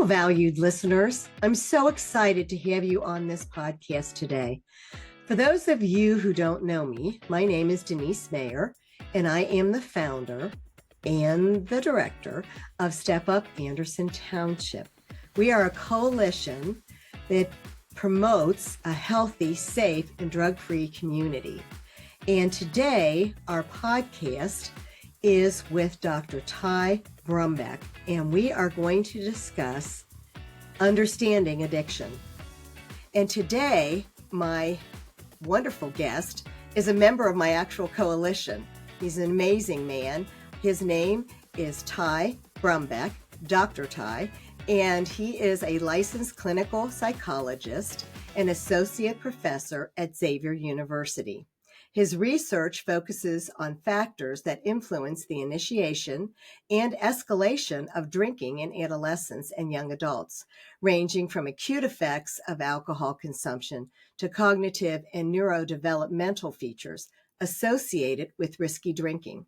Hello, valued listeners. I'm so excited to have you on this podcast today. For those of you who don't know me, my name is Denise Mayer, and I am the founder and the director of Step Up Anderson Township. We are a coalition that promotes a healthy, safe, and drug-free community. And today, our podcast is with Dr. Ty Brumback, and we are going to discuss understanding addiction. And today, my wonderful guest is a member of my actual coalition. He's an amazing man. His name is Ty Brumback, Dr. Ty, and he is a licensed clinical psychologist and associate professor at Xavier University. His research focuses on factors that influence the initiation and escalation of drinking in adolescents and young adults, ranging from acute effects of alcohol consumption to cognitive and neurodevelopmental features associated with risky drinking.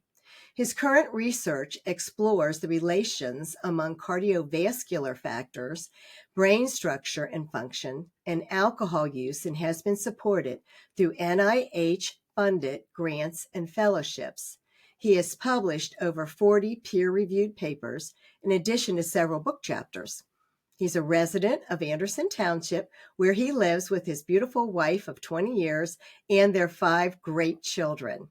His current research explores the relations among cardiovascular factors, brain structure and function, and alcohol use, and has been supported through NIH-funded grants and fellowships. He has published over 40 peer-reviewed papers, in addition to several book chapters. He's a resident of Anderson Township, where he lives with his beautiful wife of 20 years and their 5 great children.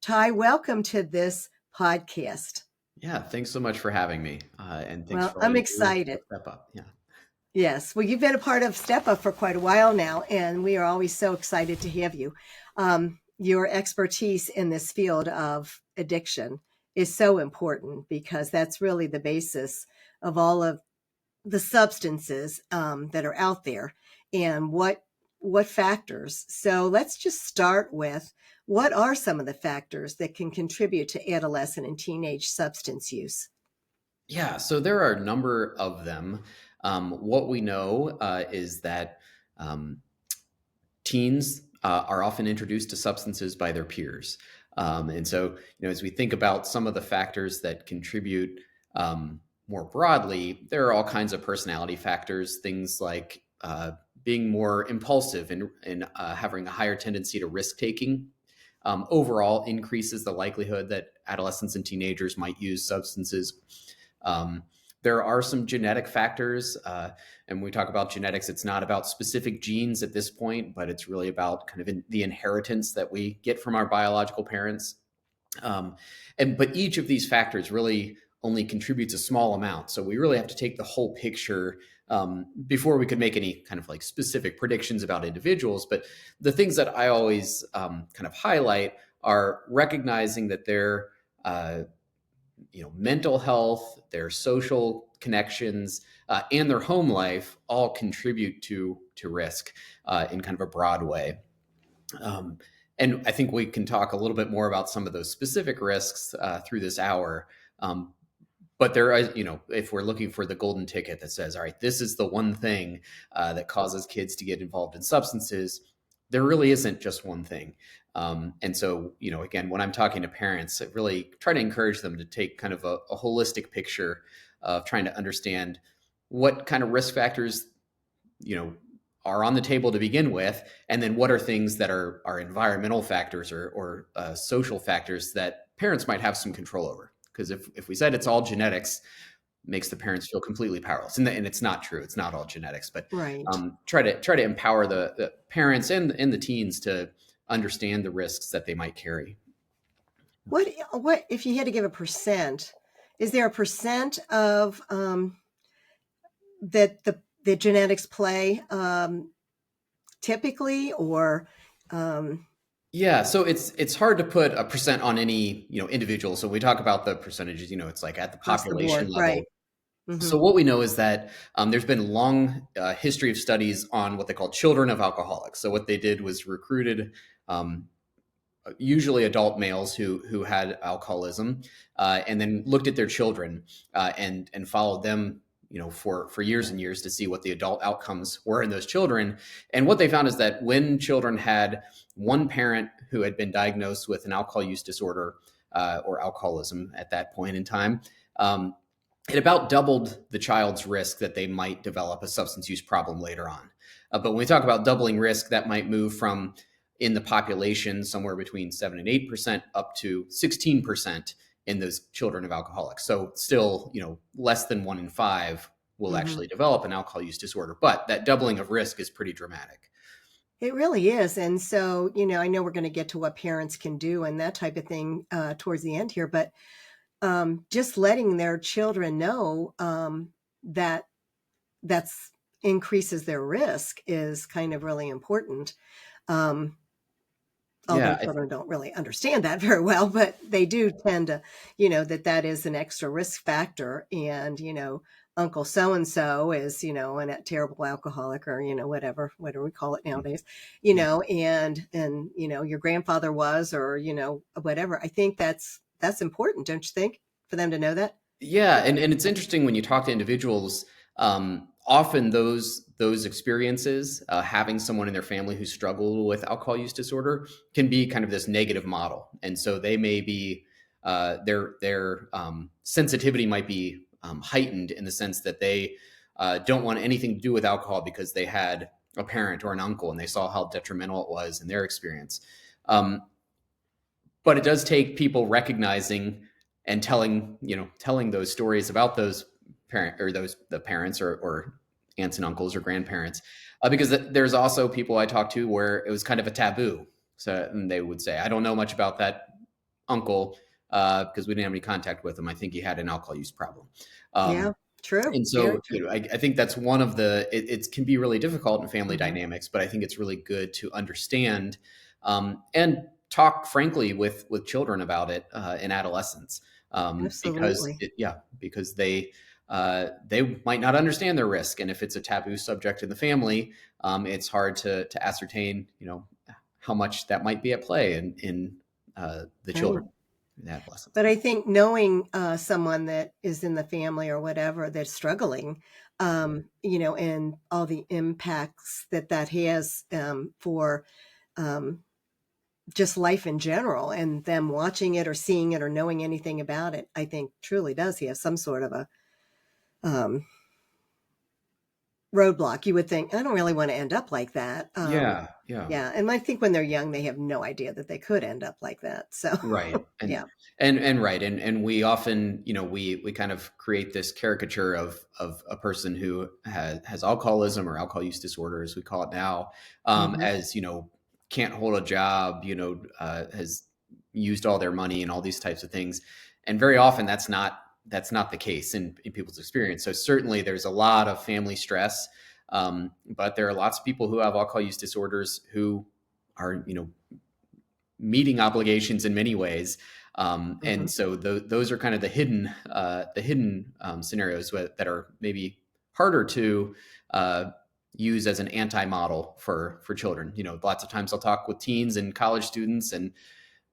Ty, welcome to this podcast. Yeah, thanks so much for having me. And thanks for I'm excited. Step Up. Yeah. Yes. Well, you've been a part of Step Up for quite a while now, and we are always so excited to have you. Your expertise in this field of addiction is so important because that's really the basis of all of the substances that are out there and what factors. So let's just start with, what are some of the factors that can contribute to adolescent and teenage substance use? Yeah, so there are a number of them. What we know is that teens are often introduced to substances by their peers. And so, as we think about some of the factors that contribute more broadly, there are all kinds of personality factors, things like being more impulsive and having a higher tendency to risk-taking. Overall increases the likelihood that adolescents and teenagers might use substances. There are some genetic factors, and when we talk about genetics, it's not about specific genes at this point, but it's really about kind of the inheritance that we get from our biological parents. But each of these factors really only contributes a small amount. So we really have to take the whole picture before we could make any kind of like specific predictions about individuals. But the things that I always kind of highlight are recognizing that their mental health, their social connections, and their home life all contribute to risk in kind of a broad way. And I think we can talk a little bit more about some of those specific risks through this hour. But there are, if we're looking for the golden ticket that says, all right, this is the one thing that causes kids to get involved in substances, there really isn't just one thing. And so, again, when I'm talking to parents, I really try to encourage them to take kind of a holistic picture of trying to understand what kind of risk factors, are on the table to begin with, and then what are things that are environmental factors or social factors that parents might have some control over. Because if we said it's all genetics, makes the parents feel completely powerless, and it's not true. It's not all genetics, but right. Try to empower the parents and the teens to understand the risks that they might carry. What if you had to give a percent? Is there a percent of that the genetics play typically, or? Yeah, so it's hard to put a percent on any individual. So we talk about the percentages. It's like at the population level. Right. Mm-hmm. So what we know is that there's been long history of studies on what they call children of alcoholics. So what they did was recruited usually adult males who had alcoholism, and then looked at their children and followed them for years and years to see what the adult outcomes were in those children. And what they found is that when children had one parent who had been diagnosed with an alcohol use disorder or alcoholism at that point in time, it about doubled the child's risk that they might develop a substance use problem later on. But when we talk about doubling risk, that might move from in the population somewhere between 7 and 8% up to 16% in those children of alcoholics. So still, less than 1 in 5 will Hmm. actually develop an alcohol use disorder. But that doubling of risk is pretty dramatic. It really is. And so, I know we're going to get to what parents can do and that type of thing towards the end here, but just letting their children know that that's increases their risk is kind of really important. Um, Although Yeah, children don't really understand that very well, but they do tend to, that is an extra risk factor. And, Uncle so and so is, a terrible alcoholic or, whatever we call it nowadays, yeah. and, your grandfather was, or, whatever. I think that's important, don't you think, for them to know that? Yeah, and it's interesting when you talk to individuals. Often those experiences, having someone in their family who struggled with alcohol use disorder, can be kind of this negative model, and so they may be their sensitivity might be heightened in the sense that they don't want anything to do with alcohol because they had a parent or an uncle and they saw how detrimental it was in their experience. Um, but it does take people recognizing and telling those stories about those the parents or aunts and uncles or grandparents, because there's also people I talked to where it was kind of a taboo. So and they would say, I don't know much about that uncle because we didn't have any contact with him. I think he had an alcohol use problem. Yeah, um, true. and Very so, true. I think that's one of it can be really difficult in family Hmm. dynamics, but I think it's really good to understand and talk frankly with children about it in adolescence, because Absolutely. because they might not understand their risk, and if it's a taboo subject in the family, it's hard to ascertain how much that might be at play in the Right. children in adolescence. But I think knowing someone that is in the family or whatever that's struggling, and all the impacts that has for um, just life in general, and them watching it or seeing it or knowing anything about it, I think truly does have some sort of a um, roadblock. You would think, I don't really want to end up like that. Yeah, yeah. Yeah. And I think when they're young, they have no idea that they could end up like that. So, Right. yeah. And right. And we often, we kind of create this caricature of a person who has alcoholism or alcohol use disorder, as we call it now, Hmm. as, can't hold a job, has used all their money and all these types of things. And very often that's not the case in people's experience. So certainly there's a lot of family stress. But there are lots of people who have alcohol use disorders who are, meeting obligations in many ways. Hmm. And so those are kind of the hidden scenarios that are maybe harder to use as an anti-model for children. Lots of times I'll talk with teens and college students, and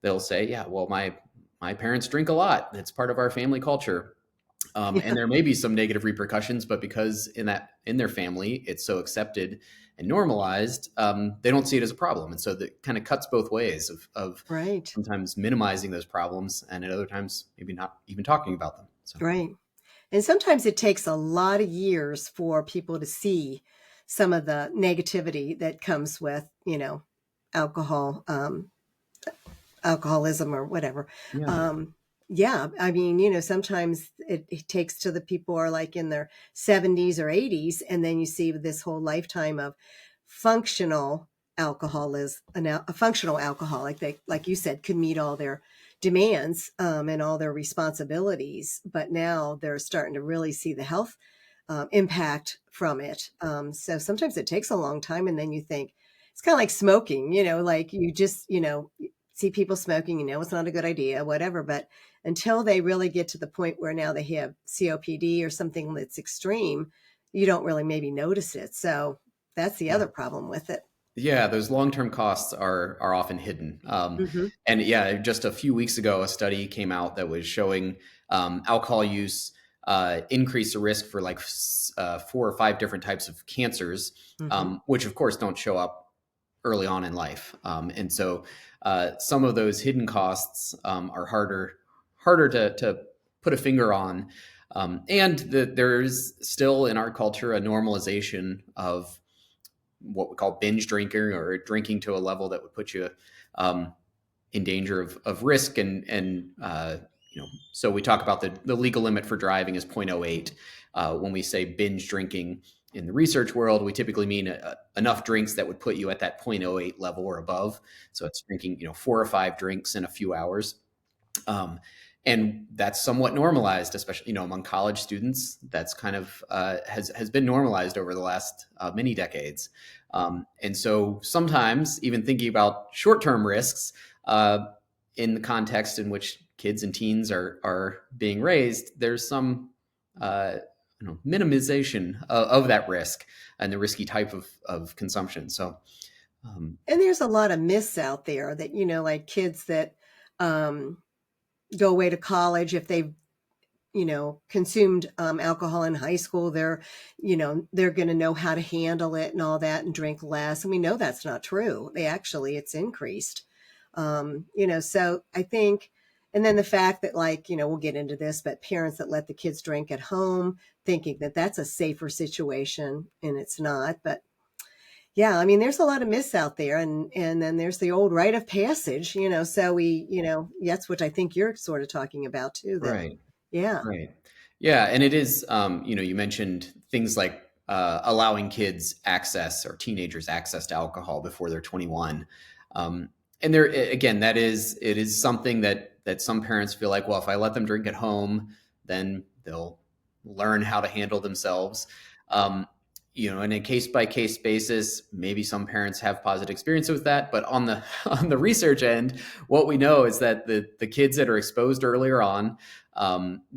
they'll say, "Yeah, well, my parents drink a lot. It's part of our family culture." And Yeah. there may be some negative repercussions, but because in their family it's so accepted and normalized, they don't see it as a problem, and so that kind of cuts both ways of Right. sometimes minimizing those problems, and at other times maybe not even talking about them. So Right. And sometimes it takes a lot of years for people to see some of the negativity that comes with, alcohol, alcoholism or whatever. yeah, Um, yeah, I mean, sometimes it takes to the people who are like in their 70s or 80s, and then you see this whole lifetime of functional alcoholism, a functional alcoholic, they, like you said, could meet all their demands and all their responsibilities, but now they're starting to really see the health impact from it. So sometimes it takes a long time, and then you think it's kind of like smoking, like you just, see people smoking, it's not a good idea, whatever. But until they really get to the point where now they have COPD or something that's extreme, you don't really maybe notice it. So that's the yeah. other problem with it. Yeah, those long-term costs are often hidden. Hmm. And yeah, just a few weeks ago, a study came out that was showing alcohol use increased the risk for like 4 or 5 different types of cancers, Hmm. which of course don't show up early on in life. And so some of those hidden costs are harder to put a finger on. There's still in our culture a normalization of what we call binge drinking, or drinking to a level that would put you um, in danger of risk. So we talk about the legal limit for driving is 0.08. When we say binge drinking in the research world, we typically mean enough drinks that would put you at that 0.08 level or above. So it's drinking 4 or 5 drinks in a few hours. And that's somewhat normalized, especially among college students. That's kind of has been normalized over the last many decades. And so sometimes, even thinking about short-term risks in the context in which kids and teens are being raised, there's some minimization of that risk and the risky type of consumption. So, And there's a lot of myths out there that, like kids that go away to college, if they've consumed alcohol in high school, they're going to know how to handle it and all that and drink less. And we know that's not true. It's increased. So I think, and then the fact that, like, we'll get into this, but parents that let the kids drink at home thinking that that's a safer situation, and it's not. But yeah, I mean, there's a lot of myths out there, and then there's the old rite of passage, so that's what I think you're sort of talking about too, that, right. yeah. Right. Yeah. And it is, you mentioned things like allowing kids access, or teenagers access to alcohol before they're 21. And again, it is something that some parents feel like, well, if I let them drink at home, then they'll learn how to handle themselves. In a case by case basis, maybe some parents have positive experience with that, but on the on the research end, what we know is that the kids that are exposed earlier on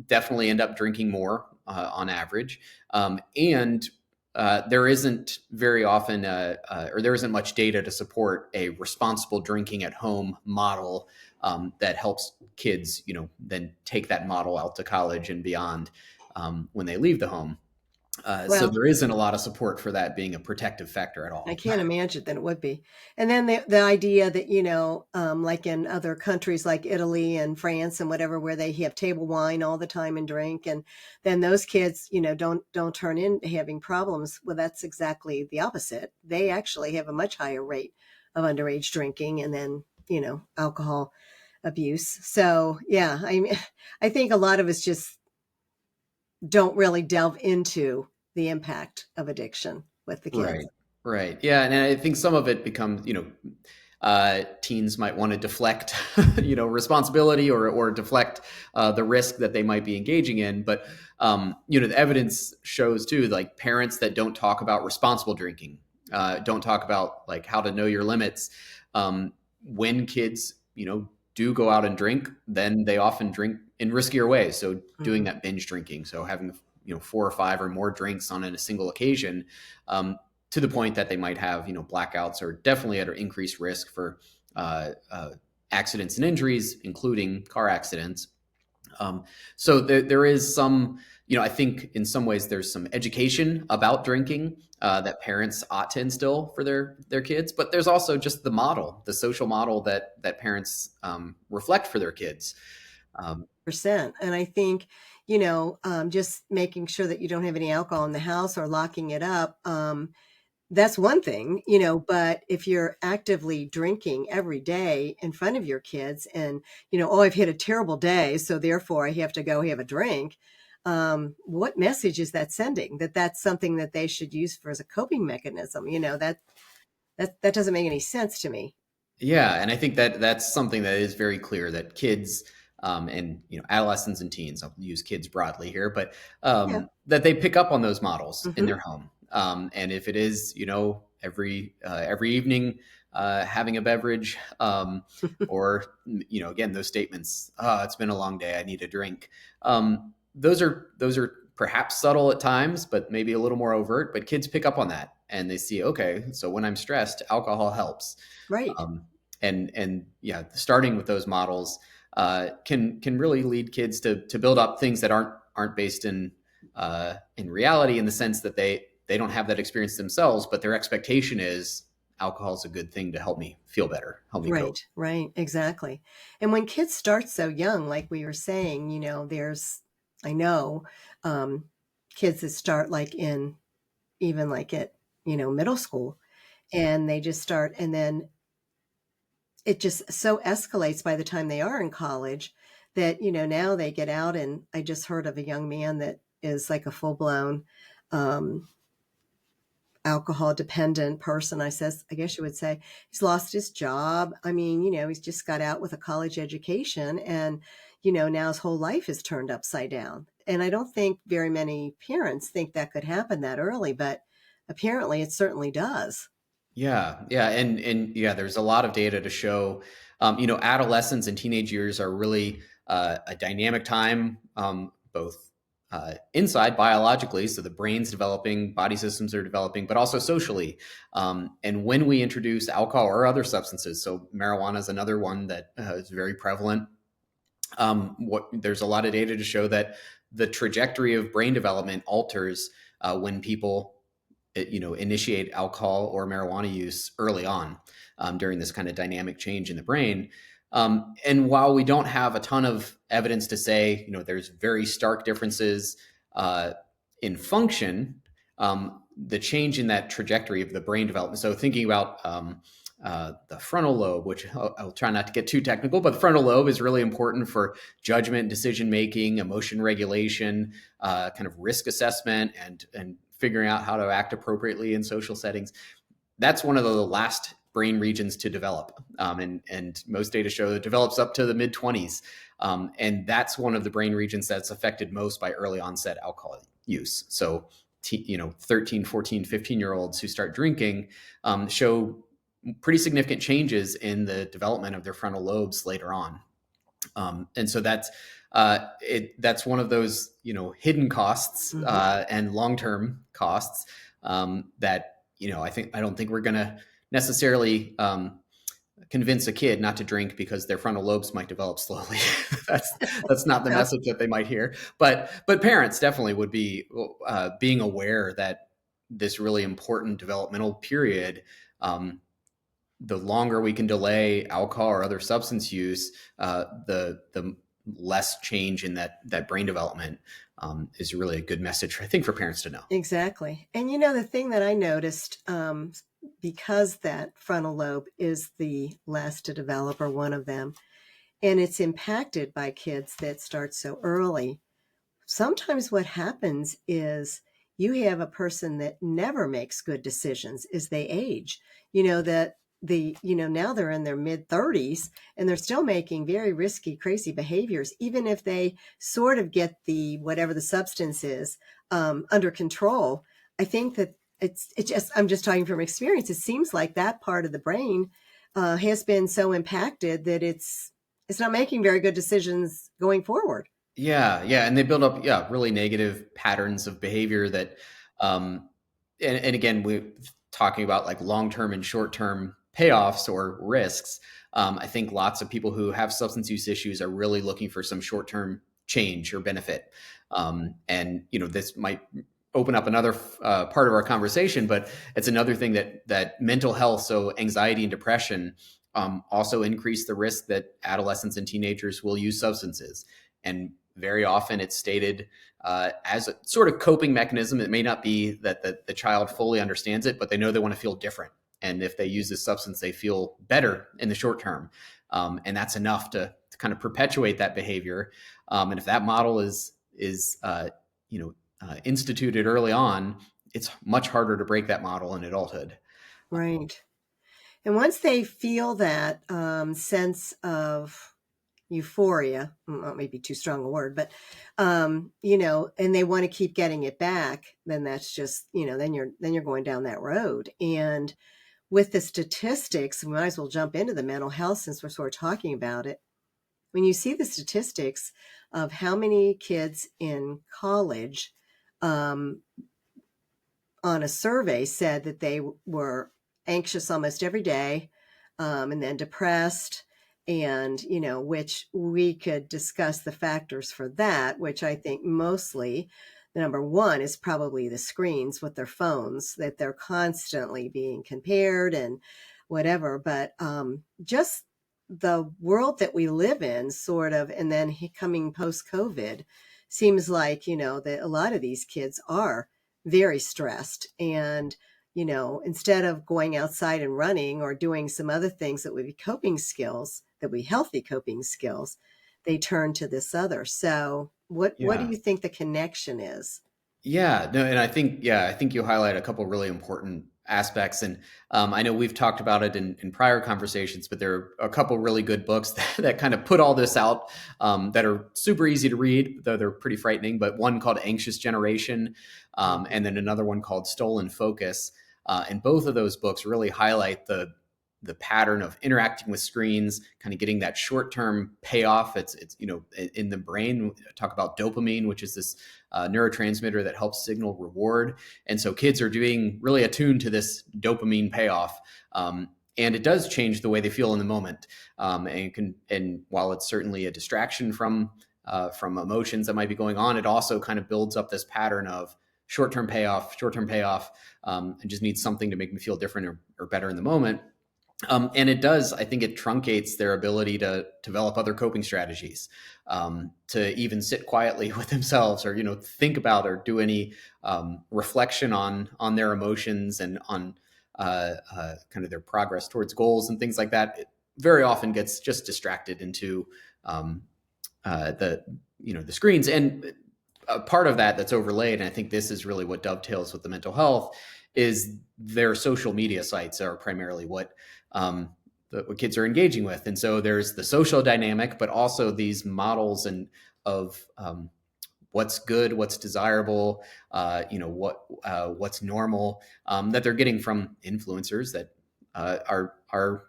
definitely end up drinking more on average. And there isn't very often, or there isn't much data to support a responsible drinking at home model that helps kids, then take that model out to college and beyond when they leave the home. So Well, there isn't a lot of support for that being a protective factor at I all. can't imagine that it would be. And then the idea that, like in other countries like Italy and France and whatever, where they have table wine all the time and drink, and then those kids, don't turn into having problems. Well, that's exactly the opposite. They actually have a much higher rate of underage drinking, and then, alcohol abuse. So yeah, I think a lot of us just don't really delve into the impact of addiction with the kids. Right. Right. Yeah. And I think some of it becomes, teens might want to deflect, responsibility, or deflect the risk that they might be engaging in. But, the evidence shows too, like parents that don't talk about responsible drinking, don't talk about like how to know your limits. When kids, do go out and drink, then they often drink in riskier ways. So doing Mhm. that binge drinking, so having 4 or 5 or more drinks on a single occasion, to the point that they might have blackouts, or definitely at an increased risk for accidents and injuries, including car accidents. So there is some, I think in some ways there's some education about drinking that parents ought to instill for their kids, but there's also just the social model that parents reflect for their kids. Percent. And I think, just making sure that you don't have any alcohol in the house or locking it up. That's one thing, but if you're actively drinking every day in front of your kids and, oh, I've had a terrible day, so therefore I have to go have a drink. What message is that sending? That's something that they should use for as a coping mechanism. That doesn't make any sense to me. Yeah, and I think that's something that is very clear, that kids and adolescents and teens, I'll use kids broadly here, but Yeah. that they pick up on those models in Hmm. their home. And if it is every evening having a beverage, or again, those statements, oh, it's been a long day, I need a drink. Those are perhaps subtle at times, but maybe a little more overt. But kids pick up on that, and they see, okay, so when I'm stressed, alcohol helps. Right. um, and yeah, starting with those models can really lead kids to build up things that aren't based in reality, in the sense that they don't have that experience themselves, but their expectation is alcohol is a good thing to help me feel better, help me cope. Right, right, exactly. And when kids start so young, like we were saying, there's I know kids that start like in even like at, middle school, and they just start, and then it just so escalates by the time they are in college that, now they get out. And I just heard of a young man that is like a full blown um, alcohol dependent person. I guess you would say he's lost his job. I mean, he's just got out with a college education, and, now his whole life is turned upside down. And I don't think very many parents think that could happen that early, but apparently it certainly does. Yeah, and yeah, there's a lot of data to show, adolescence and teenage years are really a dynamic time, both inside biologically, so the brain's developing, body systems are developing, but also socially. And when we introduce alcohol or other substances, so marijuana is another one that is very prevalent. There's a lot of data to show that the trajectory of brain development alters when people initiate alcohol or marijuana use early on during this kind of dynamic change in the brain. And while we don't have a ton of evidence to say, there's very stark differences in function, the change in that trajectory of the brain development. So thinking about the frontal lobe, which I'll try not to get too technical, but the frontal lobe is really important for judgment, decision making, emotion regulation, kind of risk assessment, and figuring out how to act appropriately in social settings. That's one of the last brain regions to develop. And most data show it develops up to the mid 20s. And that's one of the brain regions that's affected most by early onset alcohol use. So, 13, 14, 15-year-olds who start drinking show pretty significant changes in the development of their frontal lobes later on. And so that's one of those hidden costs and long-term costs that I don't think we're going to necessarily convince a kid not to drink because their frontal lobes might develop slowly. that's not the message that they might hear. But parents definitely would be being aware that this really important developmental period. The longer we can delay alcohol or other substance use, the less change in that brain development is really a good message, I think, for parents to know. Exactly. And the thing that I noticed, because that frontal lobe is the last to develop, or one of them, and it's impacted by kids that start so early, sometimes what happens is you have a person that never makes good decisions as they age. That now they're in their mid 30s and they're still making very risky, crazy behaviors, even if they sort of get the whatever the substance is under control. I think that I'm just talking from experience. It seems like that part of the brain has been so impacted that it's not making very good decisions going forward. Yeah, and they build up really negative patterns of behavior that, and again, we're talking about like long-term and short-term payoffs or risks. I think lots of people who have substance use issues are really looking for some short-term change or benefit, and this might open up another part of our conversation, but it's another thing that mental health, so anxiety and depression, also increase the risk that adolescents and teenagers will use substances. And very often it's stated as a sort of coping mechanism. It may not be that the child fully understands it, but they know they want to feel different. And if they use this substance, they feel better in the short term. And that's enough to kind of perpetuate that behavior. And if that model is instituted early on, it's much harder to break that model in adulthood. Right. And once they feel that sense of euphoria, well, maybe too strong a word, but and they want to keep getting it back, then that's just, then you're going down that road. And with the statistics, we might as well jump into the mental health since we're sort of talking about it. When you see the statistics of how many kids in college on a survey said that they were anxious almost every day, and then depressed, and which we could discuss the factors for that, which I think mostly the number one is probably the screens with their phones, that they're constantly being compared and whatever. But just the world that we live in, sort of, and then coming post-COVID, seems like, that a lot of these kids are very stressed. And, instead of going outside and running or doing some other things that would be coping skills, that would be healthy coping skills, they turn to this other. So what do Yeah. you think the connection is? Yeah, no, and I think you highlight a couple really important aspects, and I know we've talked about it in prior conversations, but there are a couple really good books that kind of put all this out, that are super easy to read, though they're pretty frightening. But one called Anxious Generation, Mhm. and then another one called Stolen Focus, and both of those books really highlight the pattern of interacting with screens, kind of getting that short term payoff. It's in the brain. Talk about dopamine, which is this neurotransmitter that helps signal reward. And so kids are doing really attuned to this dopamine payoff. And it does change the way they feel in the moment. And while it's certainly a distraction from emotions that might be going on, it also kind of builds up this pattern of short-term payoff, short-term payoff. And just needs something to make me feel different or better in the moment. And it does, I think it truncates their ability to develop other coping strategies, to even sit quietly with themselves, or, think about or do any reflection on their emotions and on kind of their progress towards goals and things like that. It very often gets just distracted into um, the screens. And a part of that that's overlaid, and I think this is really what dovetails with the mental health, is their social media sites are primarily um, what kids are engaging with. And so there's the social dynamic, but also these models and of what's good, what's desirable, what's normal, that they're getting from influencers that are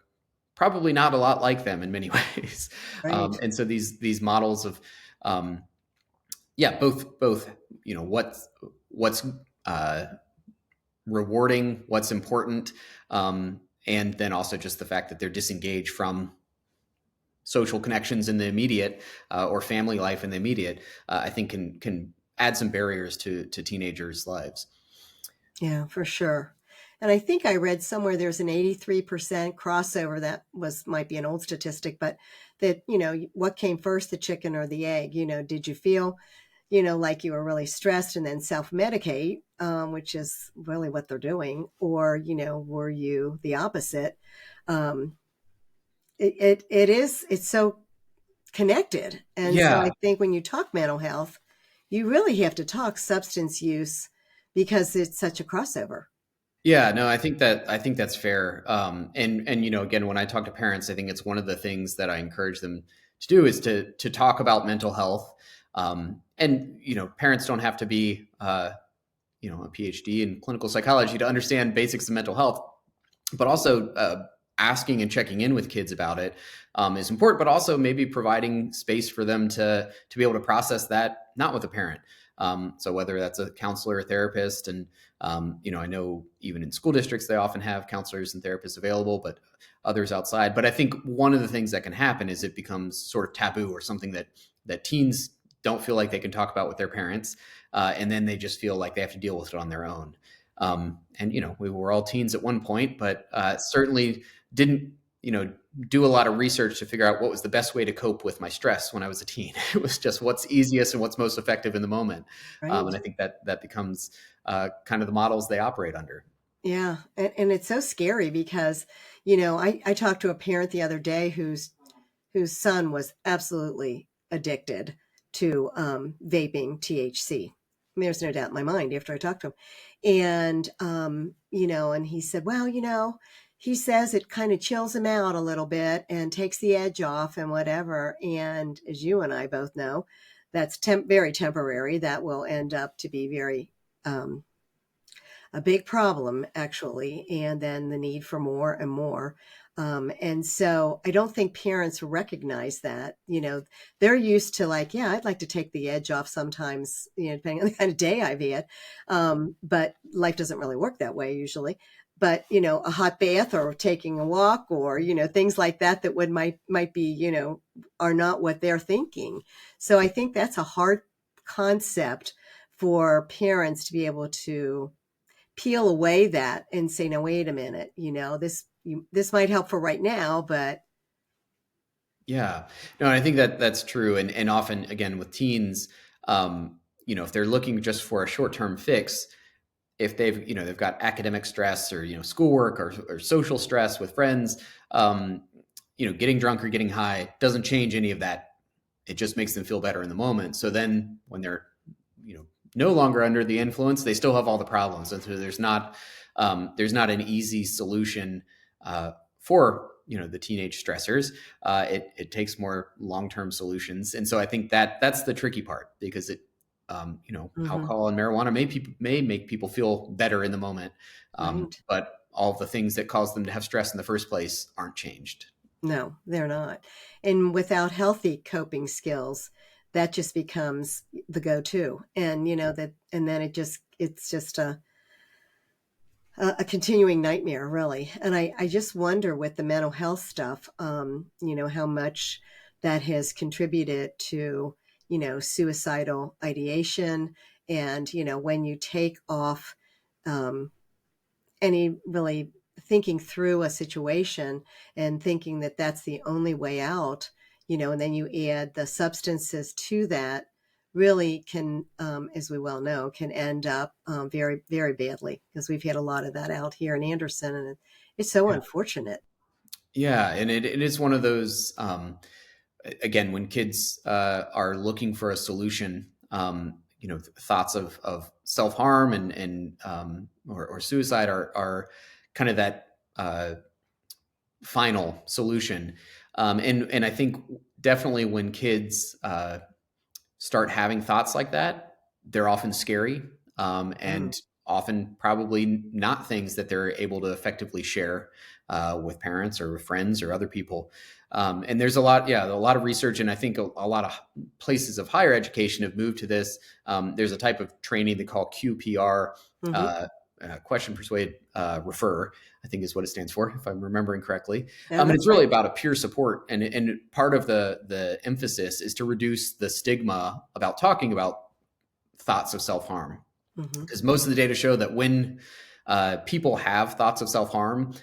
probably not a lot like them in many ways. Right. And so these models of um, both what's uh, rewarding, what's important, and then also just the fact that they're disengaged from social connections in the immediate, or family life in the immediate, I think can add some barriers to teenagers' lives. Yeah, for sure. And I think I read somewhere there's an 83% crossover. That was might be an old statistic, but that, what came first, the chicken or the egg? Did you feel, like you were really stressed and then self-medicate, which is really what they're doing, or, were you the opposite? Um, it's so connected. And so I Yeah, think when you talk mental health, you really have to talk substance use because it's such a crossover. yeah, no, I think that's fair. And again, when I talk to parents, I think it's one of the things that I encourage them to do is to talk about mental health. And parents don't have to be a PhD in clinical psychology to understand basics of mental health, but also asking and checking in with kids about it is important, but also maybe providing space for them to be able to process that, not with a parent. So whether that's a counselor or therapist, and I know even in school districts they often have counselors and therapists available, but others outside. But I think one of the things that can happen is it becomes sort of taboo, or something that teens don't feel like they can talk about with their parents, and then they just feel like they have to deal with it on their own. And we were all teens at one point, but certainly didn't do a lot of research to figure out what was the best way to cope with my stress when I was a teen. It was just what's easiest and what's most effective in the moment. Right. And I think that becomes kind of the models they operate under. Yeah. And it's so scary because, I talked to a parent the other day whose son was absolutely addicted to vaping THC. There's no doubt in my mind after I talked to him. And, and he said, well, he says it kind of chills him out a little bit and takes the edge off and whatever. And as you and I both know, that's very temporary. That will end up to be very, a big problem, actually, and then the need for more and more. And so I don't think parents recognize that. They're used to, like, yeah, I'd like to take the edge off sometimes, depending on the kind of day I've had. But life doesn't really work that way usually. But a hot bath or taking a walk, or things like that that might be, are not what they're thinking. So I think that's a hard concept for parents to be able to peel away that and say, no, wait a minute, this might help for right now, but Yeah, no, and I think that's true. And often, again, with teens, If they're looking just for a short-term fix, if they've got academic stress or, schoolwork or social stress with friends, getting drunk or getting high doesn't change any of that. It just makes them feel better in the moment. So then when they're, no longer under the influence, they still have all the problems. And so there's not an easy solution for, the teenage stressors. It takes more long-term solutions. And so I think that's the tricky part, because alcohol and marijuana may make people feel better in the moment. Right. But all of the things that cause them to have stress in the first place aren't changed. No, they're not. And without healthy coping skills, that just becomes the go-to. And and then it's just a continuing nightmare, really. And I just wonder with the mental health stuff, how much that has contributed to, suicidal ideation. And, when you take off um, any really thinking through a situation and thinking that that's the only way out, and then you add the substances to that, really can, as we well know, can end up very, very badly, because we've had a lot of that out here in Anderson, and it's so Yeah. unfortunate. Yeah. And it is one of those, again, when kids are looking for a solution, thoughts of self-harm or suicide are kind of that final solution. And I think definitely when kids start having thoughts like that, they're often scary, Mm. and often probably not things that they're able to effectively share with parents or with friends or other people. And there's a lot of research, and I think a lot of places of higher education have moved to this. There's a type of training they call QPR, Hmm. question, persuade, refer, I think is what it stands for, if I'm remembering correctly. No, And that's it's really right. about a peer support, and part of the emphasis is to reduce the stigma about talking about thoughts of self-harm, Hmm. because most of the data show that when people have thoughts of self-harm,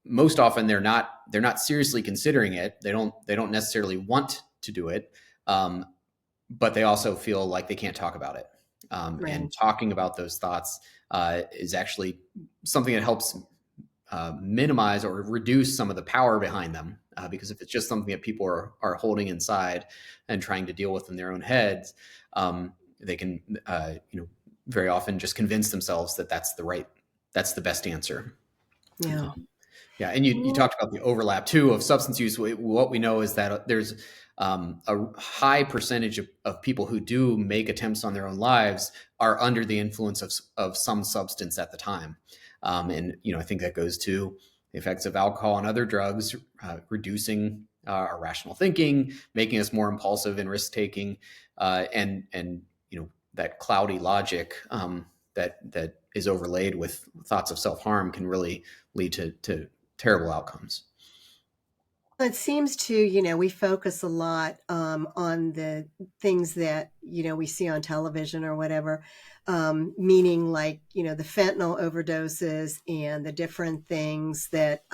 most often they're not seriously considering it. They don't necessarily want to do it, but they also feel like they can't talk about it. And Right. talking about those thoughts is actually something that helps minimize or reduce some of the power behind them. Because if it's just something that people are holding inside and trying to deal with in their own heads, they can, very often just convince themselves that that's the best answer. Yeah. Yeah, and you Well, talked about the overlap too of substance use. What we know is that there's a high percentage of people who do make attempts on their own lives are under the influence of some substance at the time. And I think that goes to the effects of alcohol and other drugs, reducing our rational thinking, making us more impulsive and risk taking, and that cloudy logic that is overlaid with thoughts of self harm can really lead to terrible outcomes. it seems to, we focus a lot on the things that, we see on television or whatever, meaning like, the fentanyl overdoses and the different things that,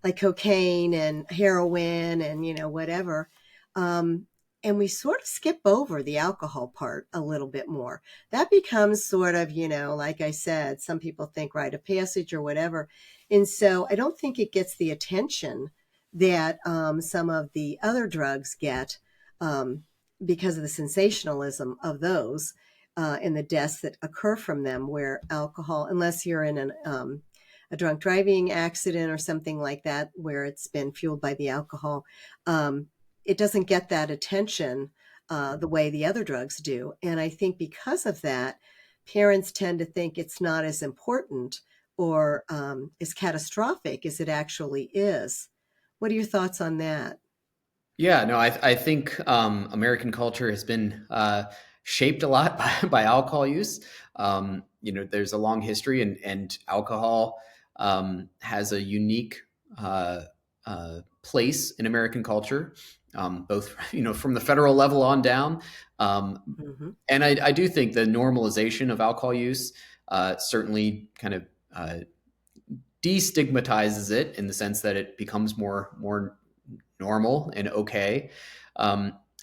like cocaine and heroin and, whatever. Um, and we sort of skip over the alcohol part a little bit more. That becomes sort of, like I said, some people think rite of passage or whatever. And so I don't think it gets the attention that some of the other drugs get, um, because of the sensationalism of those and the deaths that occur from them, where alcohol, unless you're in a drunk driving accident or something like that, where it's been fueled by the alcohol, um, it doesn't get that attention the way the other drugs do. And I think because of that, parents tend to think it's not as important or as catastrophic as it actually is. What are your thoughts on that? Yeah, no, I think American culture has been shaped a lot by alcohol use. There's a long history, and alcohol has a unique place in American culture, both from the federal level on down. Hmm. And I do think the normalization of alcohol use certainly kind of destigmatizes it in the sense that it becomes more normal and okay.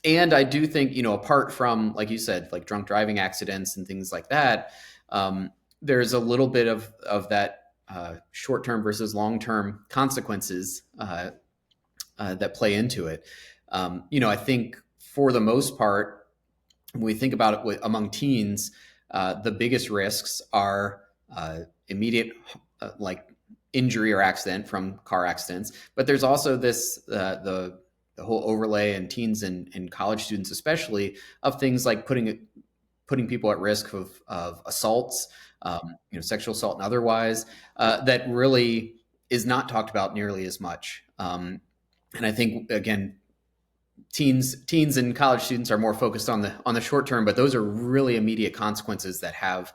And I do think, apart from, like you said, like drunk driving accidents and things like that, there's a little bit of that short term versus long term consequences that play into it. I think for the most part, when we think about it among teens, the biggest risks are immediate, like injury or accident from car accidents. But there's also the whole overlay in teens and college students, especially, of things like putting people at risk of assaults, sexual assault and otherwise, that really is not talked about nearly as much. And I think, again, teens and college students are more focused on the short term, but those are really immediate consequences that have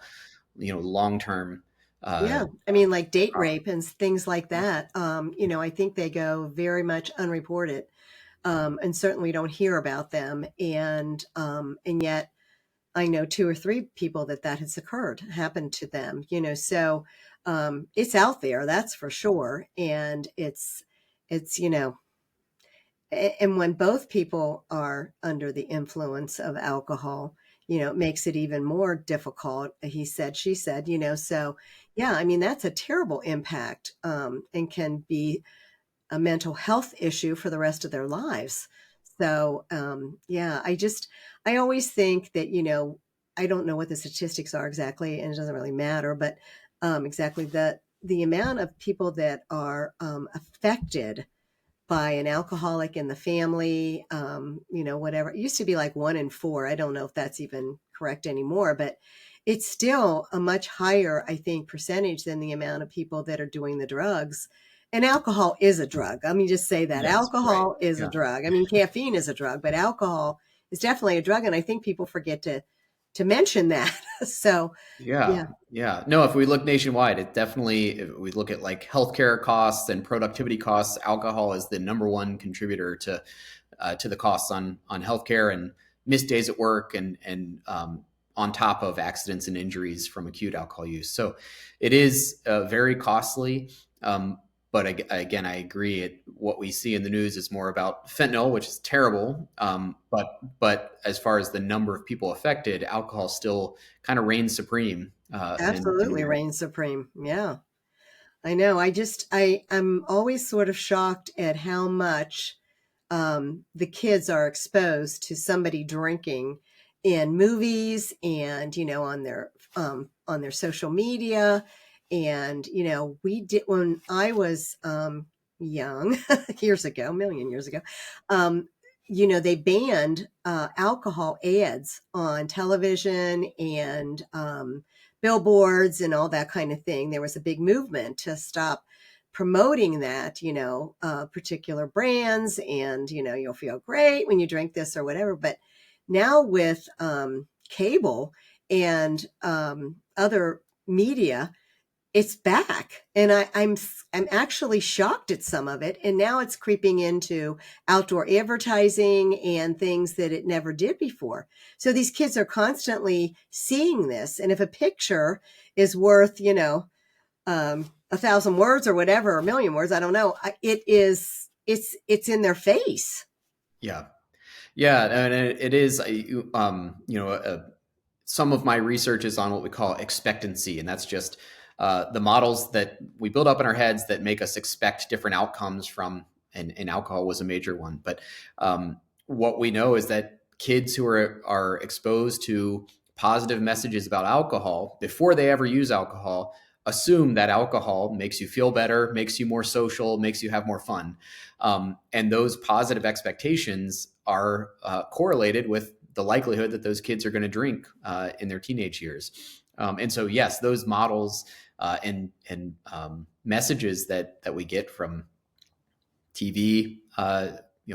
long term. Yeah. I mean, like date rape and things like that. I think they go very much unreported. And certainly don't hear about them. And yet I know two or three people that has happened to them, so it's out there, that's for sure. And it's, and when both people are under the influence of alcohol, it makes it even more difficult. He said, she said, so yeah, I mean, that's a terrible impact, and can be a mental health issue for the rest of their lives. So, yeah, I always think that, I don't know what the statistics are exactly, and it doesn't really matter, but exactly the amount of people that are affected by an alcoholic in the family, whatever. It used to be like 1 in 4. I don't know if that's even correct anymore, but it's still a much higher, I think, percentage than the amount of people that are doing the drugs. And alcohol is a drug. Let me just say that Yes, right. alcohol is a Yeah. drug. I mean, caffeine is a drug, but alcohol is definitely a drug. And I think people forget to mention that. So, Yeah, yeah, yeah. No, if we look nationwide, it definitely, if we look at like healthcare costs and productivity costs, alcohol is the number one contributor to the costs on healthcare and missed days at work and on top of accidents and injuries from acute alcohol use. So it is very costly. But again, I agree. What we see in the news is more about fentanyl, which is terrible. But as far as the number of people affected, alcohol still kind of reigns supreme. absolutely reigns supreme. Yeah. I know. I'm always sort of shocked at how much the kids are exposed to somebody drinking in movies and on their social media. And we did when I was young years ago, a million years ago. Um, they banned alcohol ads on television and billboards and all that kind of thing. There was a big movement to stop promoting that, particular brands, and, you'll feel great when you drink this or whatever. But now with cable and other media, it's back. And I'm actually shocked at some of it. And now it's creeping into outdoor advertising and things that it never did before. So these kids are constantly seeing this. And if a picture is worth, 1,000 words or whatever, or a million words, I don't know. It's in their face. Yeah, yeah, and it is. Some of my research is on what we call expectancy, and that's just the models that we build up in our heads that make us expect different outcomes from, and alcohol was a major one. But what we know is that kids who are exposed to positive messages about alcohol before they ever use alcohol assume that alcohol makes you feel better, makes you more social, makes you have more fun. And those positive expectations are correlated with the likelihood that those kids are going to drink in their teenage years. And so, yes, those models and messages that we get from TV,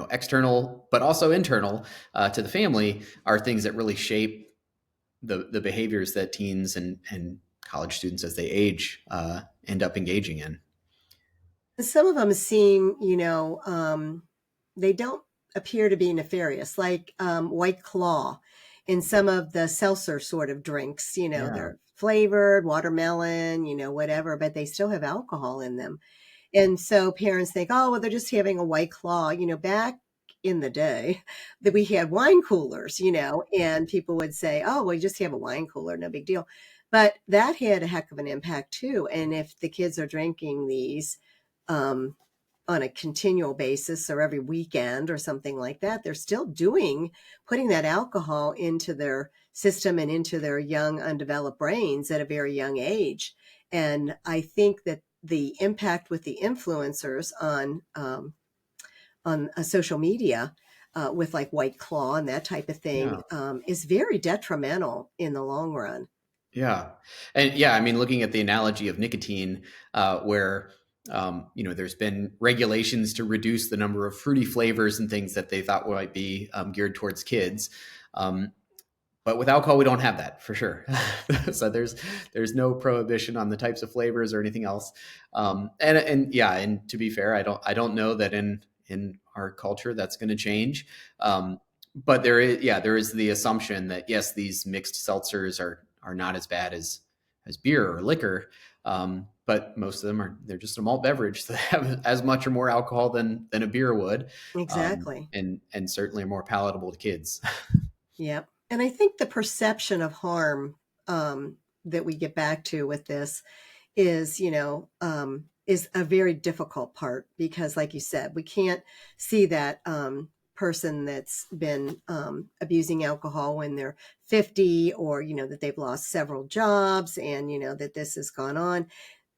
external, but also internal to the family, are things that really shape the behaviors that teens and college students, as they age, end up engaging in. Some of them seem, they don't appear to be nefarious, like White Claw in some of the seltzer sort of drinks. Yeah. They're flavored, watermelon, whatever, but they still have alcohol in them. And so parents think, oh, well, they're just having a White Claw. Back in the day that we had wine coolers, and people would say, oh, well, you just have a wine cooler, no big deal. But that had a heck of an impact too. And if the kids are drinking these um, on a continual basis or every weekend or something like that, they're still putting that alcohol into their system and into their young, undeveloped brains at a very young age. And I think that the impact with the influencers on social media with like White Claw and that type of thing Yeah. is very detrimental in the long run. Yeah. And yeah, I mean, looking at the analogy of nicotine, where, there's been regulations to reduce the number of fruity flavors and things that they thought might be geared towards kids. Um, but with alcohol, we don't have that for sure. So there's no prohibition on the types of flavors or anything else. And yeah, and to be fair, I don't know that in our culture that's going to change. But there is the assumption that yes, these mixed seltzers are not as bad as beer or liquor. But most of them they're just a malt beverage that have as much or more alcohol than a beer would, Exactly. and certainly are more palatable to kids. Yep. And I think the perception of harm that we get back to with this is a very difficult part because, like you said, we can't see that person that's been abusing alcohol when they're 50, or that they've lost several jobs, and that this has gone on,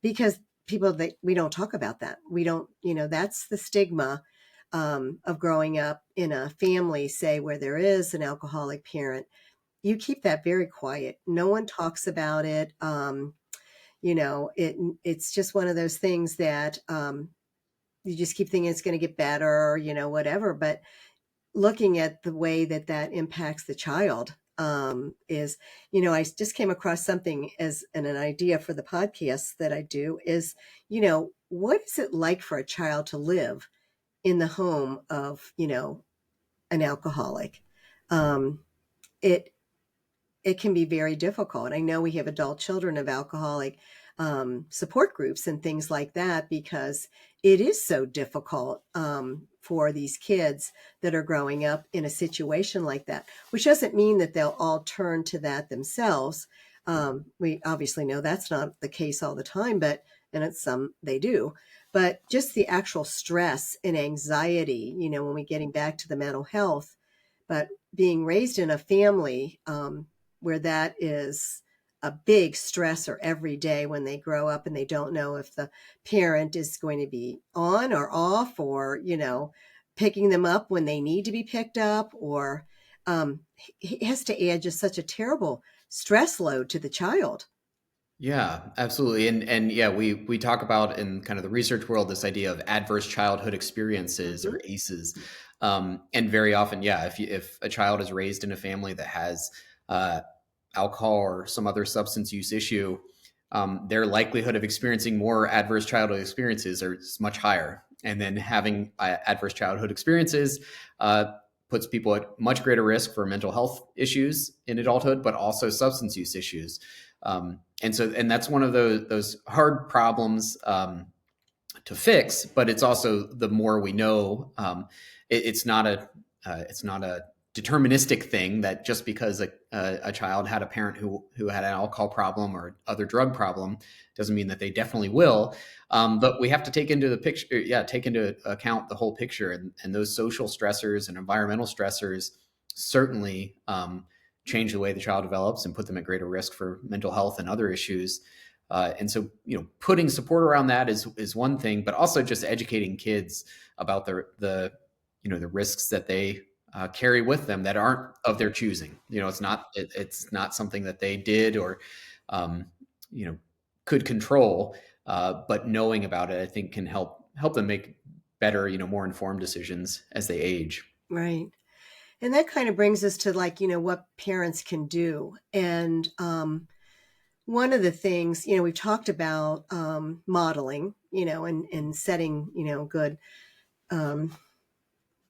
because people, that we don't talk about that. We don't, that's the stigma of growing up in a family, say, where there is an alcoholic parent. You keep that very quiet. No one talks about it. It's just one of those things that you just keep thinking it's going to get better, whatever. But looking at the way that that impacts the child is, I just came across something as an idea for the podcast that I do is, what is it like for a child to live in the home of, an alcoholic? Um, it it can be very difficult. I know we have adult children of alcoholic support groups and things like that, because it is so difficult for these kids that are growing up in a situation like that, which doesn't mean that they'll all turn to that themselves. We obviously know that's not the case all the time, and it's some they do. But just the actual stress and anxiety, when we're getting back to the mental health, but being raised in a family where that is a big stressor every day when they grow up and they don't know if the parent is going to be on or off, or, picking them up when they need to be picked up, or it has to add just such a terrible stress load to the child. Yeah, absolutely. And yeah, we talk about in kind of the research world this idea of adverse childhood experiences, Mhm. or ACEs. And very often, yeah, if a child is raised in a family that has uh, alcohol or some other substance use issue, their likelihood of experiencing more adverse childhood experiences is much higher. And then having adverse childhood experiences puts people at much greater risk for mental health issues in adulthood, but also substance use issues. And that's one of those hard problems to fix. But it's also, the more we know, it's not a deterministic thing that just because a child had a parent who had an alcohol problem or other drug problem doesn't mean that they definitely will. But we have to take into account the whole picture, and those social stressors and environmental stressors certainly change the way the child develops and put them at greater risk for mental health and other issues. And so, putting support around that is one thing, but also just educating kids about the risks that they carry with them that aren't of their choosing. It's not something that they did or um, could control. But knowing about it, I think, can help them make better, more informed decisions as they age. Right. And that kind of brings us to, like, what parents can do. And one of the things, we've talked about modeling, and setting, good, um,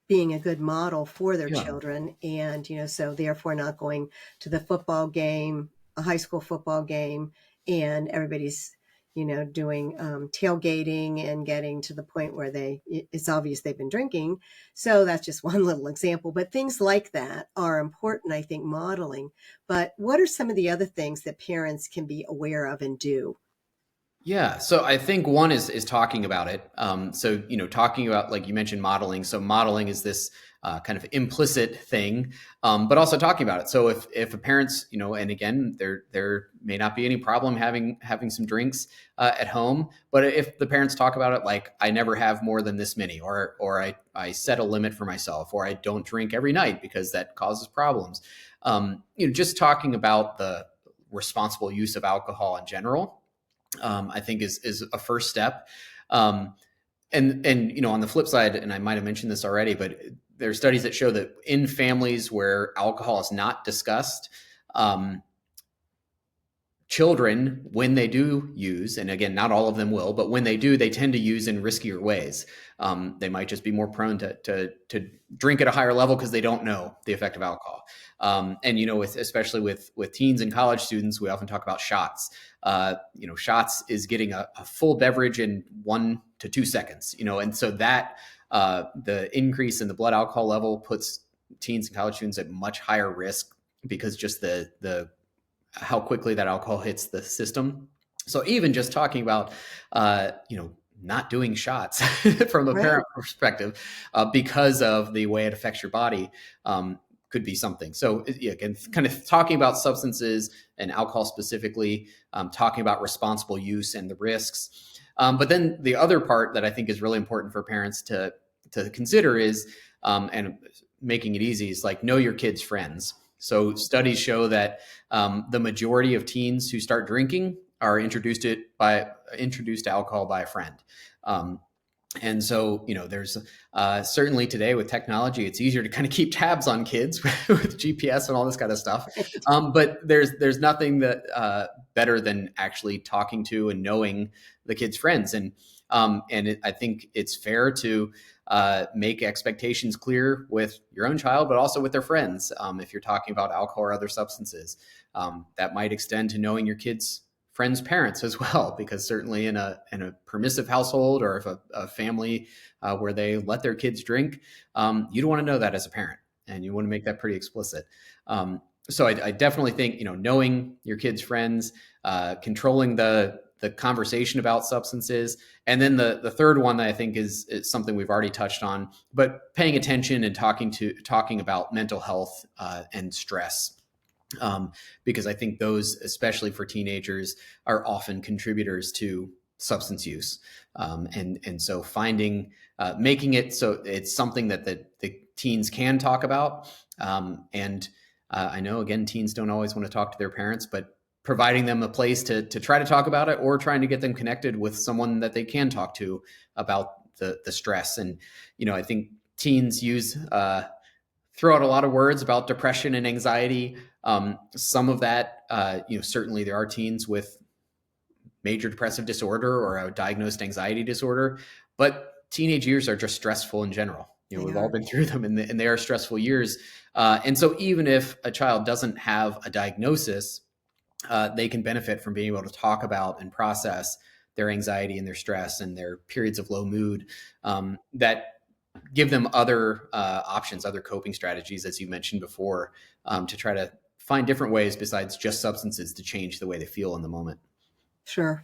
being a good model for their Yeah. children. And, so therefore not going to the football game, a high school football game, and everybody's, doing tailgating and getting to the point where it's obvious they've been drinking. So that's just one little example. But things like that are important, I think, modeling. But what are some of the other things that parents can be aware of and do? Yeah, so I think one is talking about it. So talking about, like you mentioned, modeling. So modeling is this kind of implicit thing, but also talking about it. So if a parent's, and again, there may not be any problem having some drinks at home, but if the parents talk about it, like, I never have more than this many, or I set a limit for myself, or I don't drink every night because that causes problems. Just talking about the responsible use of alcohol in general, I think is a first step. And on the flip side, and I might have mentioned this already, but there are studies that show that in families where alcohol is not discussed, children, when they do use, and again, not all of them will, but when they do, they tend to use in riskier ways. They might just be more prone to drink at a higher level because they don't know the effect of alcohol. And especially with teens and college students, we often talk about shots. Shots is getting a full beverage in 1 to 2 seconds. And so that the increase in the blood alcohol level puts teens and college students at much higher risk because just the how quickly that alcohol hits the system. So even just talking about, not doing shots from a Right. parent perspective, because of the way it affects your body, could be something. So again, kind of talking about substances and alcohol specifically, talking about responsible use and the risks. But then the other part that I think is really important for parents to consider is, and making it easy, is like, know your kids' friends. So studies show that the majority of teens who start drinking are introduced to alcohol by a friend. And so, there's certainly today with technology, it's easier to kind of keep tabs on kids with GPS and all this kind of stuff. But there's nothing that better than actually talking to and knowing the kids' friends. And I think it's fair to make expectations clear with your own child, but also with their friends. If you're talking about alcohol or other substances, that might extend to knowing your kids' friends' parents as well, because certainly in a permissive household, or if a family where they let their kids drink, you don't want to know that as a parent, and you want to make that pretty explicit. So I definitely think, knowing your kids' friends, controlling the conversation about substances. And then the third one that I think is something we've already touched on, but paying attention and talking about mental health and stress. Because I think those, especially for teenagers, are often contributors to substance use. And so making it so it's something that the teens can talk about. I know, again, teens don't always want to talk to their parents, but providing them a place to try to talk about it, or trying to get them connected with someone that they can talk to about the stress. And, I think teens throw out a lot of words about depression and anxiety. Some of that, certainly there are teens with major depressive disorder or a diagnosed anxiety disorder, but teenage years are just stressful in general. We've all been through them, and they are stressful years. And so even if a child doesn't have a diagnosis, they can benefit from being able to talk about and process their anxiety and their stress and their periods of low mood, that give them other options, other coping strategies, as you mentioned before, to try to find different ways besides just substances to change the way they feel in the moment. Sure.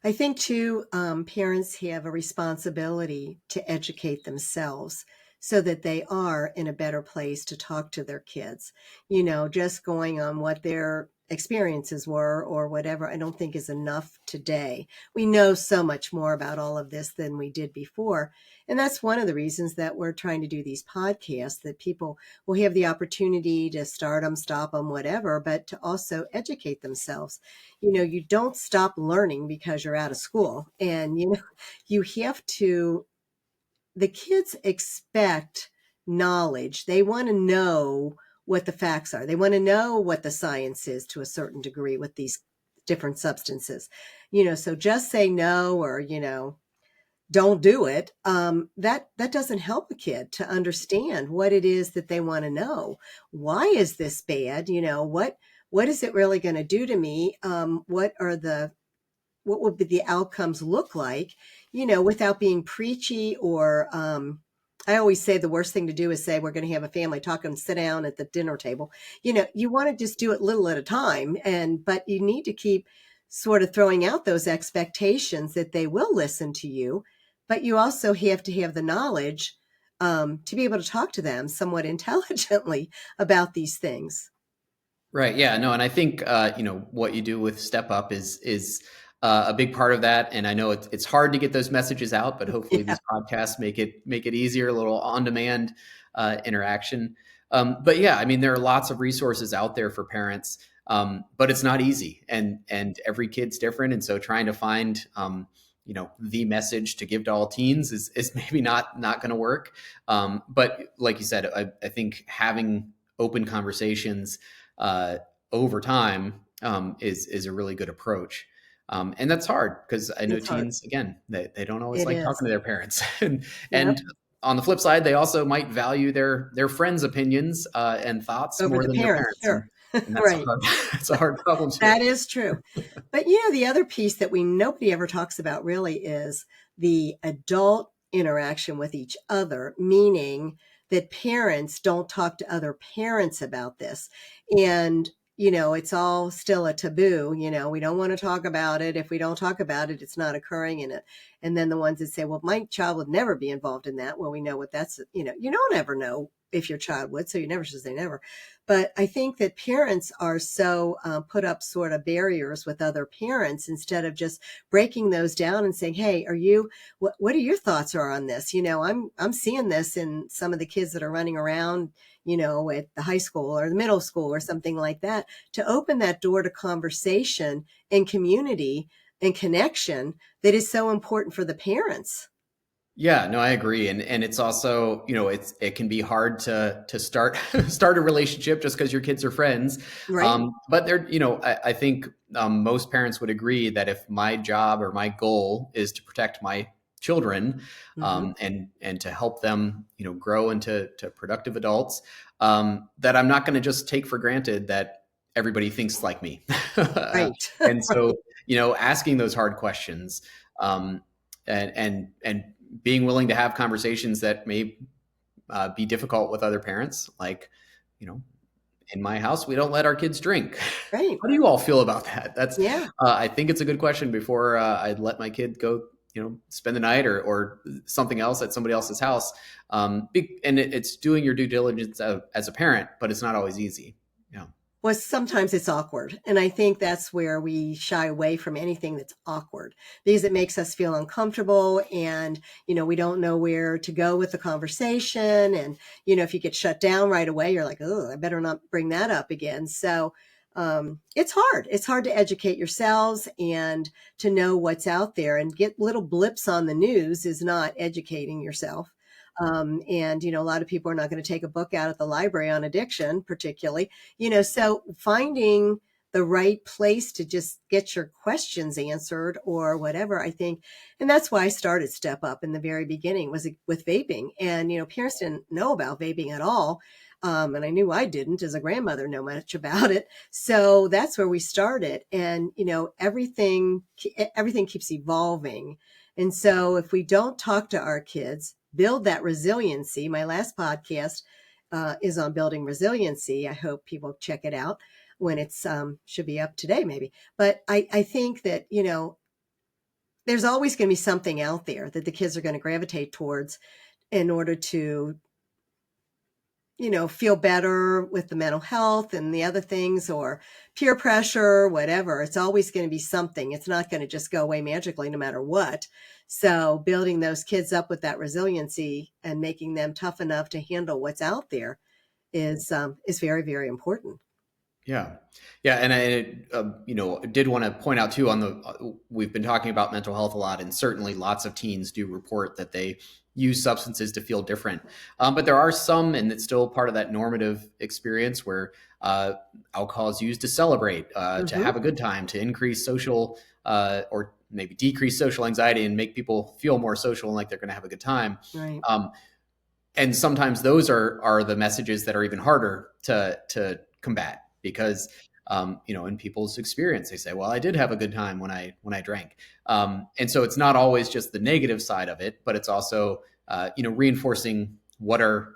I think too, parents have a responsibility to educate themselves so that they are in a better place to talk to their kids. Just going on what their experiences were or whatever, I don't think is enough today. We know so much more about all of this than we did before. And that's one of the reasons that we're trying to do these podcasts, that people will have the opportunity to start them, stop them, whatever, but to also educate themselves. You don't stop learning because you're out of school. And, you have to, the kids expect knowledge. They want to know what the facts are. They want to know what the science is to a certain degree with these different substances. So just say no, or, don't do it. That doesn't help a kid to understand what it is that they want to know. Why is this bad? What is it really going to do to me? What are the what would the outcomes look like, without being preachy or, I always say the worst thing to do is say, we're going to have a family talk and sit down at the dinner table. You want to just do it little at a time. But you need to keep sort of throwing out those expectations that they will listen to you. But you also have to have the knowledge to be able to talk to them somewhat intelligently about these things. Right. Yeah. No. And I think what you do with Step Up is a big part of that. And I know it's hard to get those messages out, but hopefully Yeah, these podcasts make it easier, a little on demand interaction. But yeah, I mean, there are lots of resources out there for parents, but it's not easy, and every kid's different, and so trying to find the message to give to all teens is maybe not going to work. But like you said, I think having open conversations over time is a really good approach. And that's hard because I know it's hard. teens, again, they don't always It like is. talking to their parents. and Yep. and on the flip side, they also might value their friends' opinions and thoughts Over more the than their parents. parents. Sure. And that's a Right. hard that's a hard problem too. That is true. But the other piece that nobody ever talks about really is the adult interaction with each other, meaning that parents don't talk to other parents about this. And, it's all still a taboo. We don't want to talk about it. If we don't talk about it, it's not occurring in it. And then the ones that say, well, my child would never be involved in that. Well, we know what that's, you don't ever know if your child would, so you never should say never. But I think that parents are so put up sort of barriers with other parents instead of just breaking those down and saying, "Hey, what are your thoughts are on this?" I'm seeing this in some of the kids that are running around, at the high school or the middle school or something like that. To open that door to conversation and community and connection that is so important for the parents. Yeah, no, I agree, and it's also it can be hard to start start a relationship just because your kids are friends, Right. but they're I think most parents would agree that if my job or my goal is to protect my children Hmm. and to help them grow into productive adults, that I'm not going to just take for granted that everybody thinks like me, Right. and so Right. asking those hard questions. Um, and being willing to have conversations that may be difficult with other parents. Like, you know, in my house, we don't let our kids drink. Right. How do you all feel about that? That's, Yeah. I think it's a good question before I'd let my kid go, spend the night or something else at somebody else's house. And it's doing your due diligence as a parent, but it's not always easy. Yeah. Well, sometimes it's awkward. And I think that's where we shy away from anything that's awkward because it makes us feel uncomfortable and, we don't know where to go with the conversation. And, if you get shut down right away, you're like, oh, I better not bring that up again. So it's hard. It's hard to educate yourselves and to know what's out there, and get little blips on the news is not educating yourself. And, a lot of people are not going to take a book out at the library on addiction, particularly, so finding the right place to just get your questions answered or whatever, I think. And that's why I started Step Up in the very beginning was with vaping. And, parents didn't know about vaping at all. And I knew I didn't as a grandmother know much about it. So that's where we started. And, everything keeps evolving. And so if we don't talk to our kids, build that resiliency. My last podcast is on building resiliency. I hope people check it out when it's should be up today, maybe. But I think that, there's always going to be something out there that the kids are going to gravitate towards in order to, feel better with the mental health and the other things, or peer pressure, whatever. It's always going to be something. It's not going to just go away magically no matter what. So building those kids up with that resiliency and making them tough enough to handle what's out there is very, very important. Yeah, yeah, and did want to point out too we've been talking about mental health a lot, and certainly lots of teens do report that they use substances to feel different. But there are some, and it's still part of that normative experience where alcohol is used to celebrate, to Hmm. have a good time, to increase social or maybe decrease social anxiety and make people feel more social and like they're going to have a good time. Right. Um, and sometimes those are the messages that are even harder to combat because in people's experience. They say, well, I did have a good time when I drank. And so it's not always just the negative side of it, but it's also, reinforcing what are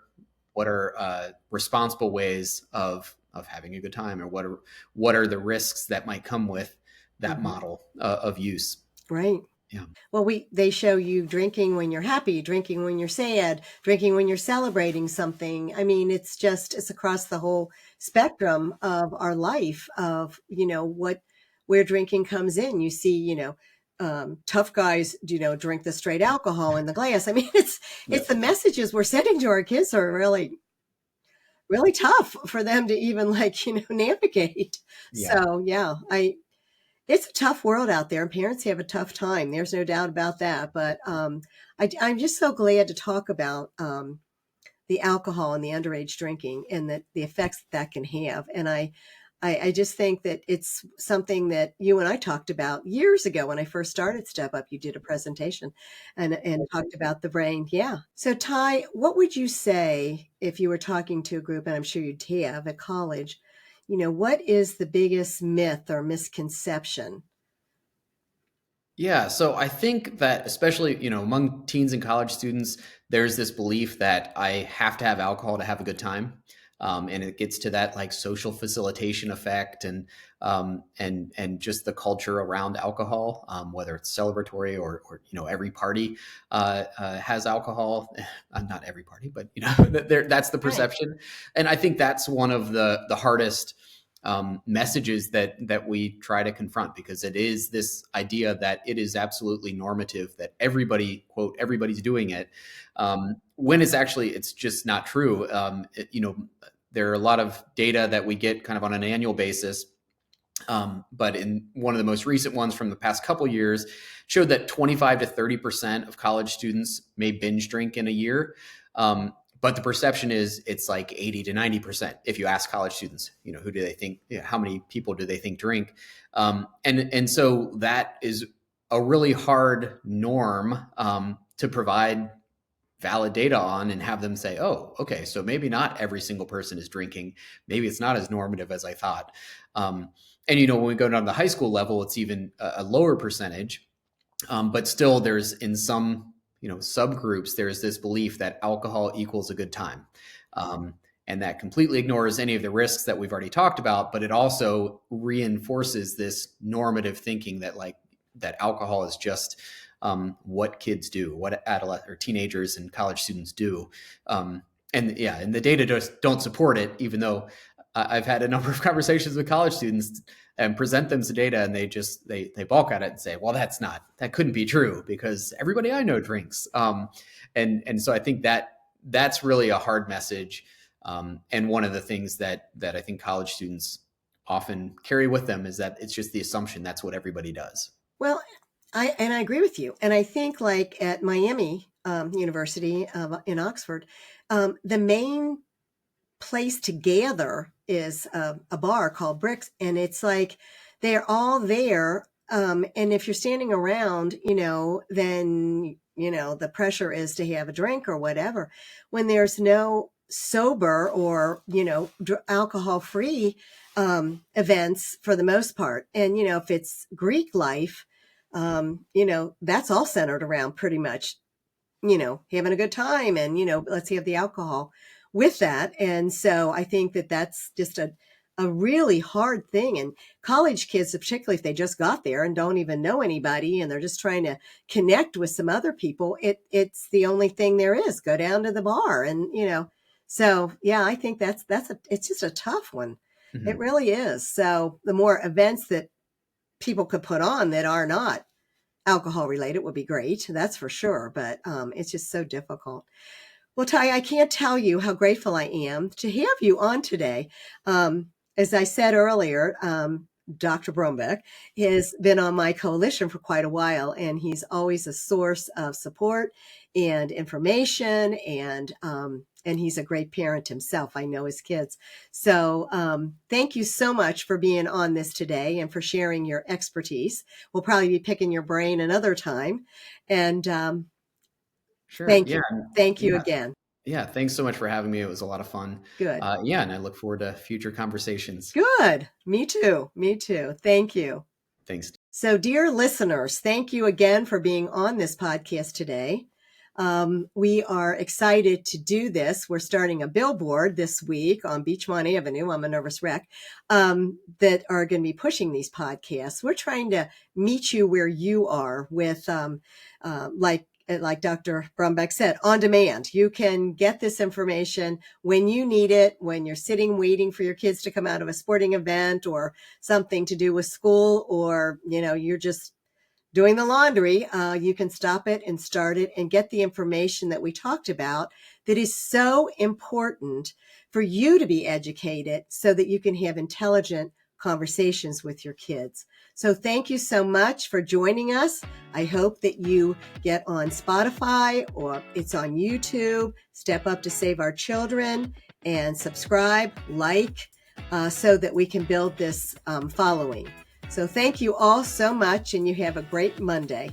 responsible ways of having a good time, or what are the risks that might come with that model of use. Right. Yeah. Well, they show you drinking when you're happy, drinking when you're sad, drinking when you're celebrating something. I mean, it's across the whole spectrum of our life of, where drinking comes in. You see, tough guys, drink the straight alcohol in the glass. I mean, Yeah. it's the messages we're sending to our kids are really, really tough for them to even navigate. Yeah. So yeah, it's a tough world out there, and parents have a tough time. There's no doubt about that. But I'm just so glad to talk about the alcohol and the underage drinking and the effects that can have. And I just think that it's something that you and I talked about years ago when I first started Step Up. You did a presentation and talked about the brain. Yeah. So Ty, what would you say if you were talking to a group, and I'm sure you'd have at college, what is the biggest myth or misconception? Yeah, so I think that especially, among teens and college students, there's this belief that I have to have alcohol to have a good time. And it gets to that like social facilitation effect, and just the culture around alcohol, whether it's celebratory or every party has alcohol. Not every party, but that's the Right. perception. And I think that's one of the hardest messages that we try to confront, because it is this idea that it is absolutely normative, that everybody, quote, everybody's doing it, when it's just not true. There are a lot of data that we get kind of on an annual basis, but in one of the most recent ones from the past couple years showed that 25 to 30% of college students may binge drink in a year. But the perception is it's like 80 to 90%. If you ask college students, who do they think, how many people do they think drink? And so that is a really hard norm to provide valid data on, and have them say, oh, okay, so maybe not every single person is drinking. Maybe it's not as normative as I thought. And when we go down to the high school level, it's even a lower percentage. But still, there's in some subgroups, there's this belief that alcohol equals a good time, and that completely ignores any of the risks that we've already talked about. But it also reinforces this normative thinking that alcohol is just what kids do, what adolescents or teenagers and college students do. And the data just don't support it, even though I've had a number of conversations with college students and present them the data, and they balk at it and say, well, that couldn't be true because everybody I know drinks. And so I think that's really a hard message. And one of the things that I think college students often carry with them is that it's just the assumption that's what everybody does. Well, I agree with you. And I think like at Miami University in Oxford, the main place to gather is a bar called Bricks. And it's like they're all there. And if you're standing around, then, the pressure is to have a drink or whatever. When there's no sober or, alcohol free events for the most part. And, if it's Greek life, that's all centered around pretty much, having a good time and, let's have the alcohol with that. And so I think that that's just a really hard thing. And college kids, particularly if they just got there and don't even know anybody and they're just trying to connect with some other people, it's the only thing there is. Go down to the bar and, so yeah, I think it's just a tough one. Mm-hmm. It really is. So the more events that people could put on that are not alcohol related would be great. That's for sure. But it's just so difficult. Well, Ty, I can't tell you how grateful I am to have you on today. As I said earlier, Dr. Brumback has been on my coalition for quite a while, and he's always a source of support and information, and he's a great parent himself. I know his kids. So thank you so much for being on this today and for sharing your expertise. We'll probably be picking your brain another time. And Sure. thank Yeah. you. Thank you Yeah. again. Yeah, thanks so much for having me. It was a lot of fun. Good. Yeah, and I look forward to future conversations. Good. Me too. Me too. Thank you. Thanks. So, dear listeners, thank you again for being on this podcast today. We are excited to do this. We're starting a billboard this week on Beachmont Avenue. I'm a nervous wreck. That are going to be pushing these podcasts. We're trying to meet you where you are with, like Dr. Brumback said, on demand. You can get this information when you need it, when you're sitting waiting for your kids to come out of a sporting event or something to do with school, or, you're just doing the laundry. You can stop it and start it and get the information that we talked about that is so important for you to be educated so that you can have intelligent conversations with your kids. So thank you so much for joining us. I hope that you get on Spotify or it's on YouTube, Step Up to Save Our Children, and subscribe, so that we can build this following. So thank you all so much, and you have a great Monday.